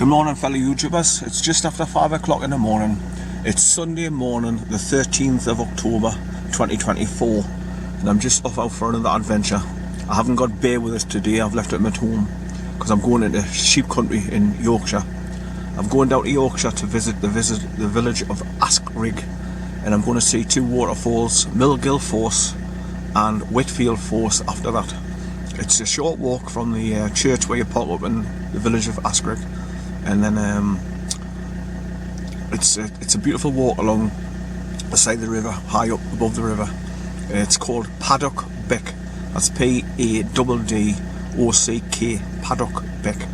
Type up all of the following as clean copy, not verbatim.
Good morning fellow YouTubers, it's just after 5 o'clock in the morning. It's Sunday morning, the 13th of October 2024, and I'm just off out for another adventure. I haven't got Bear with us today, I've left him at home because I'm going into sheep country in Yorkshire. I'm going down to Yorkshire to visit the village of ASKRIGG, and I'm going to see two waterfalls, Millgill Force and Whitfield Force after that. It's a short walk from the church where you park up in the village of ASKRIGG, and then it's a beautiful walk along the side of the river, high up above the river. It's called Paddock Beck. That's P-A-D-D-O-C-K, Paddock Beck.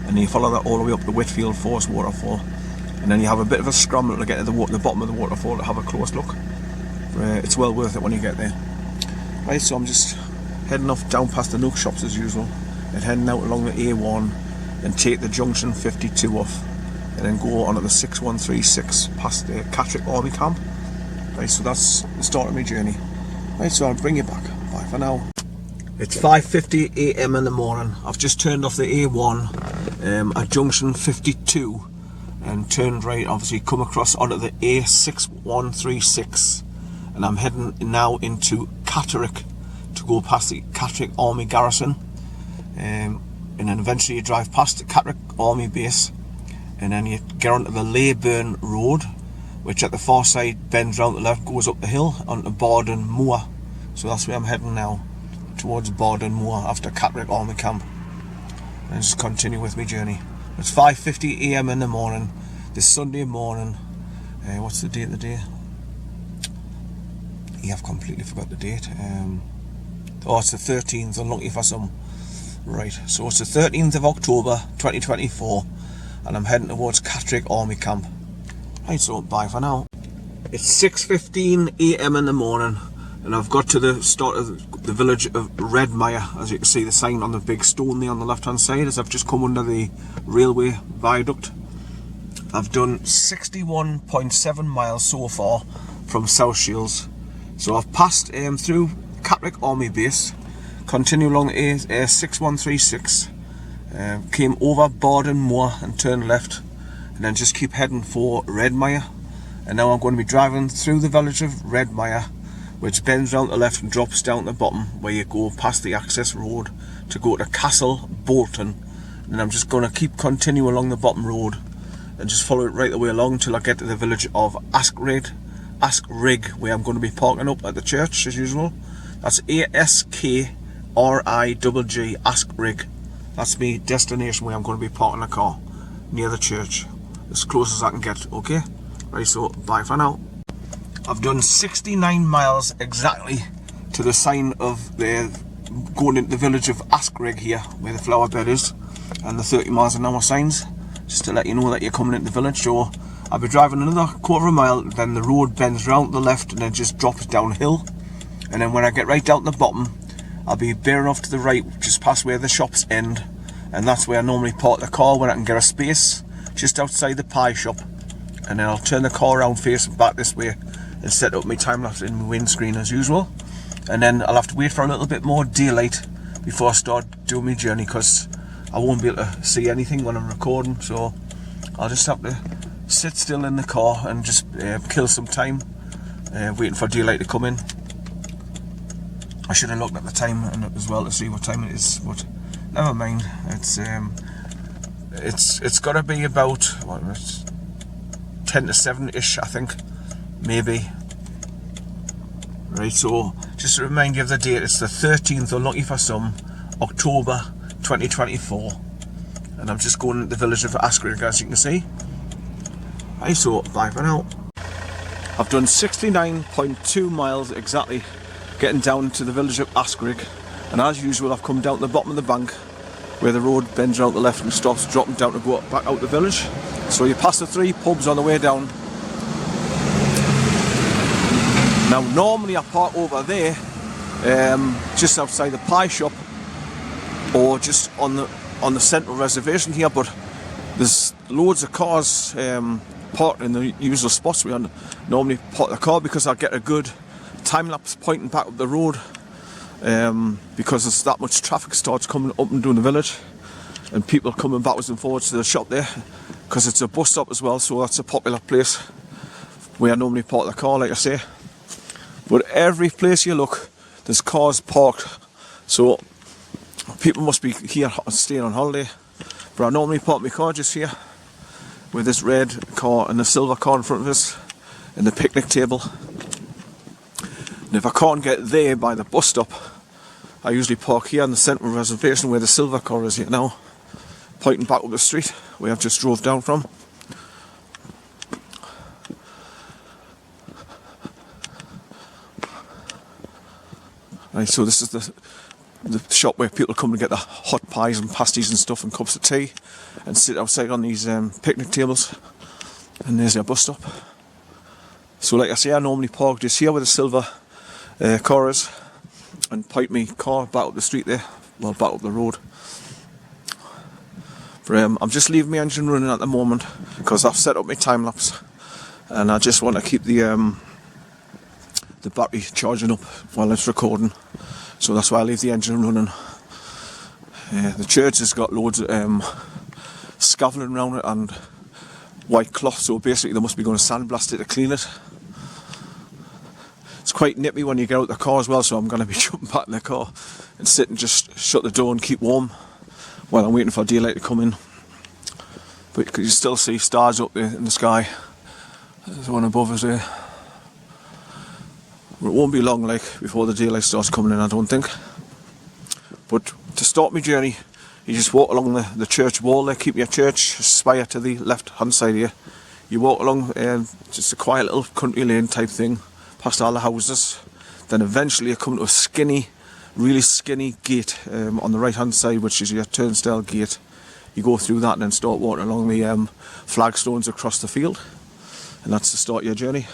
And you follow that all the way up the Whitfield Force waterfall, and then you have a bit of a scramble to get to the bottom of the waterfall to have a close look. It's well worth it when you get there. Right, so I'm just heading off down past the Nook shops as usual, and heading out along the A1 and take the junction 52 off, and then go on to the 6136 past the Catterick Army Camp. Right, so that's the start of my journey. Right, so I'll bring you back. Bye for now. It's 5:50 AM in the morning. I've just turned off the A1 at junction 52 and turned right, obviously come across onto the A6136, and I'm heading now into Catterick to go past the Catterick Army Garrison, and then eventually you drive past the Catterick Army Base, and then you get onto the Leyburn Road, which at the far side bends round the left, goes up the hill onto Bardon Moor. So that's where I'm heading now, towards Bardon Moor after Catterick Army Camp, and just continue with my journey. It's 5:50 AM in the morning, this Sunday morning. What's the date of the day? Yeah, I've completely forgot the date. Oh, it's the 13th, unlucky for some. Right, so it's the 13th of October 2024, and I'm heading towards Catterick Army Camp. Right, so bye for now. It's 6:15 AM in the morning, and I've got to the start of the village of Redmire. As you can see the sign on the big stone there on the left hand side, as I've just come under the railway viaduct. I've done 61.7 miles so far from South Shields. So I've passed through Catterick Army Base, continue along the A6136, came over Bardon Moor and turned left, and then just keep heading for Redmire. And now I'm going to be driving through the village of Redmire, which bends round the left and drops down to the bottom, where you go past the access road to go to Castle Bolton. And I'm just going to continue along the bottom road and just follow it right the way along until I get to the village of ASKRIGG, where I'm going to be parking up at the church as usual. That's ASKRIGG, ASKRIGG. That's my destination where I'm going to be parking the car, near the church, as close as I can get, okay? Right, so bye for now. I've done 69 miles exactly to the sign of the going into the village of ASKRIGG here, where the flower bed is, and the 30 miles an hour signs, just to let you know that you're coming into the village. So I'll be driving another quarter of a mile, then the road bends round to the left and then just drops downhill. And then when I get right down to the bottom, I'll be bearing off to the right, just past where the shops end, and that's where I normally park the car when I can get a space, just outside the pie shop. And then I'll turn the car around facing back this way and set up my time lapse in my windscreen as usual. And then I'll have to wait for a little bit more daylight before I start doing my journey, because I won't be able to see anything when I'm recording. So I'll just have to sit still in the car and just kill some time, waiting for daylight to come in. I should have looked at the time as well to see what time it is, but never mind. It's got to be about 10 to 7-ish, I think, maybe. Right, so just to remind you of the date, it's the 13th, unlucky for some, October 2024, and I'm just going to the village of ASKRIGG, as you can see. Right, so bye for now. I've done 69.2 miles exactly, getting down to the village of ASKRIGG, and as usual I've come down to the bottom of the bank where the road bends around the left and stops dropping down to go back out the village. So you pass the 3 pubs on the way down. Now normally I park over there, just outside the pie shop, or just on the central reservation here, but there's loads of cars parked in the usual spots where I normally park the car, because I get a good time lapse pointing back up the road, because there's that much traffic starts coming up and down the village. and people coming backwards and forwards to the shop there, because it's a bus stop as well, so that's a popular place where I normally park the car, like I say. But every place you look, there's cars parked, so people must be here staying on holiday. But I normally park my car just here, with this red car and the silver car in front of us, and the picnic table. And if I can't get there by the bus stop, I usually park here in the central reservation where the silver car is here now, pointing back up the street where I've just drove down from. Right, so this is the shop where people come to get the hot pies and pasties and stuff and cups of tea, and sit outside on these picnic tables. And there's their bus stop. So like I say, I normally park just here where the silver car is, and point my car back up the street there, well, back up the road. But I'm just leaving my engine running at the moment because I've set up my time lapse, and I just want to keep the battery charging up while it's recording, so that's why I leave the engine running. The church has got loads of scaffolding around it and white cloth, so basically they must be going to sandblast it to clean it. It's quite nippy when you get out the car as well, so I'm going to be jumping back in the car and sit and just shut the door and keep warm while I'm waiting for daylight to come in. But you can still see stars up there in the sky. There's one above us there. But it won't be long before the daylight starts coming in, I don't think. But to start my journey, you just walk along the church wall there, keep your church spire to the left hand side here. You walk along just a quiet little country lane type thing, past all the houses. Then eventually you come to a really skinny gate on the right hand side, which is your turnstile gate. You go through that and then start walking along the flagstones across the field, and that's the start of your journey.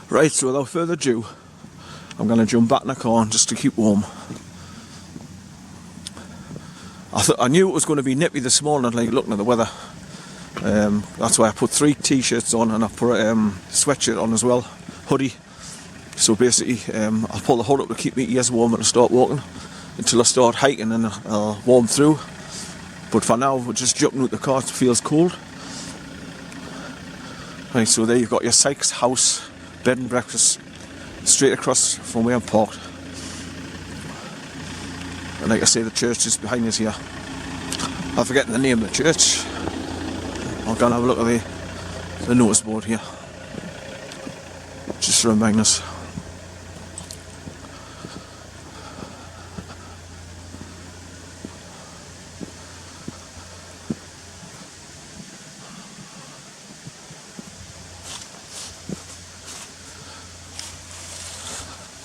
Right, so without further ado, I'm going to jump back in the car just to keep warm. I knew it was going to be nippy this morning, looking at the weather. That's why I put 3 t-shirts on, and I put a sweatshirt on as well, hoodie. So basically, I'll pull the hood up to keep my ears warm and start walking until I start hiking, and I'll warm through. But for now, we're just jumping out the car. It feels cold. Right, so there you've got your Sykes house bed and breakfast straight across from where I'm parked. And like I say, the church is behind us here. I'm forgetting the name of the church. I'll go and have a look at the notice board here, just to remind us.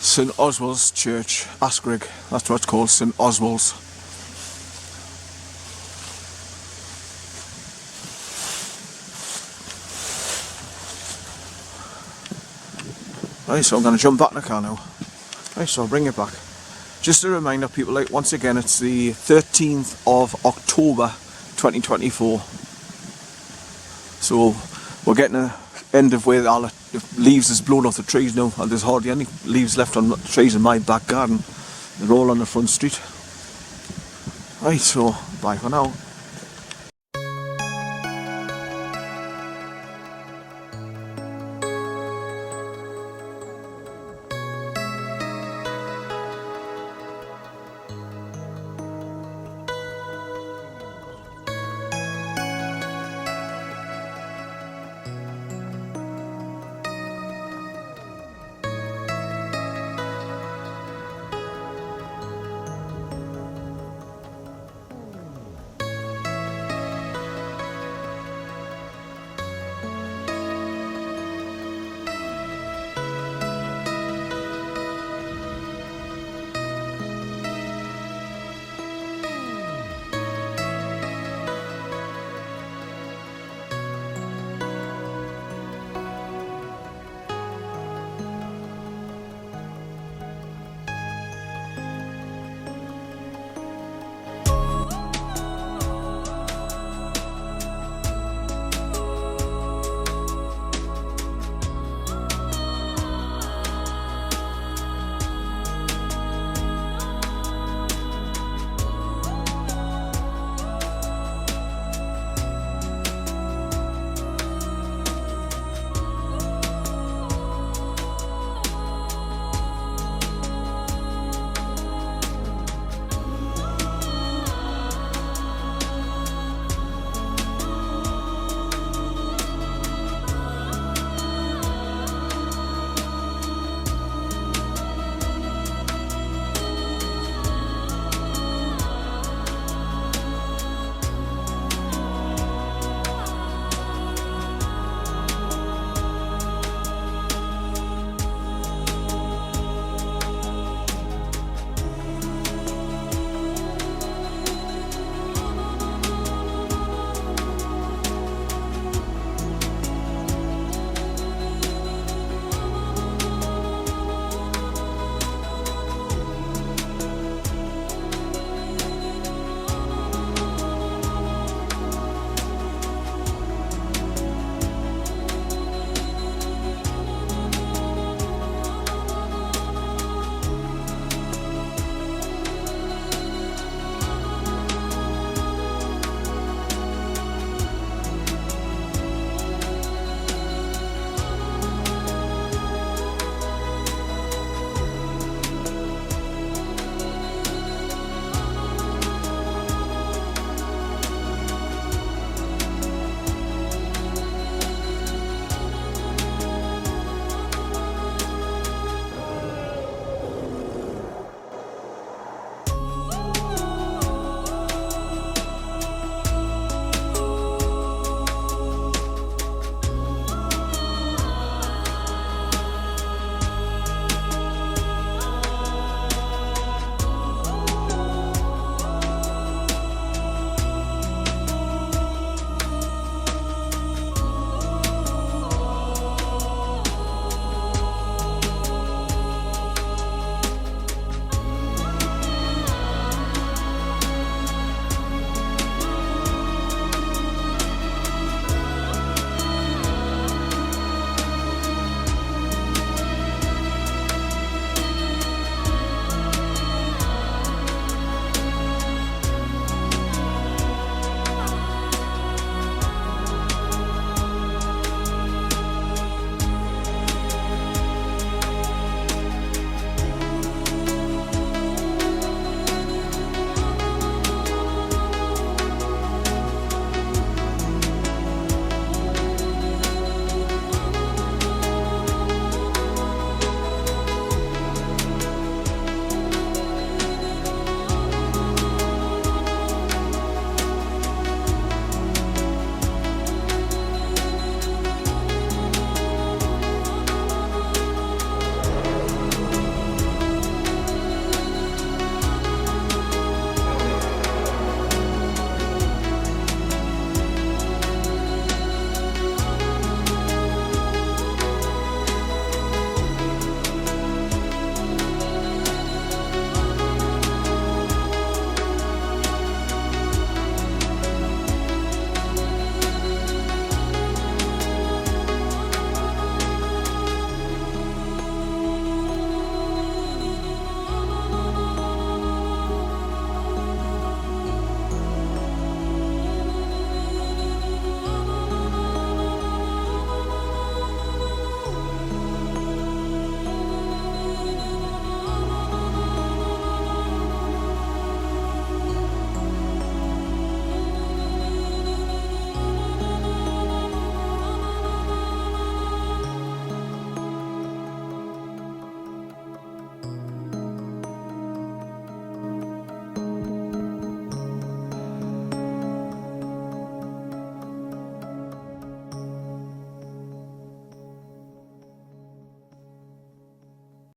St Oswald's Church, ASKRIGG, that's what it's called, St Oswald's. Right, so I'm going to jump back in the car now. Right, so I'll bring it back. Just a reminder, people, once again, it's the 13th of October 2024. So we're getting to the end of where all the leaves is blown off the trees now, and there's hardly any leaves left on the trees in my back garden. They're all on the front street. Right, so bye for now.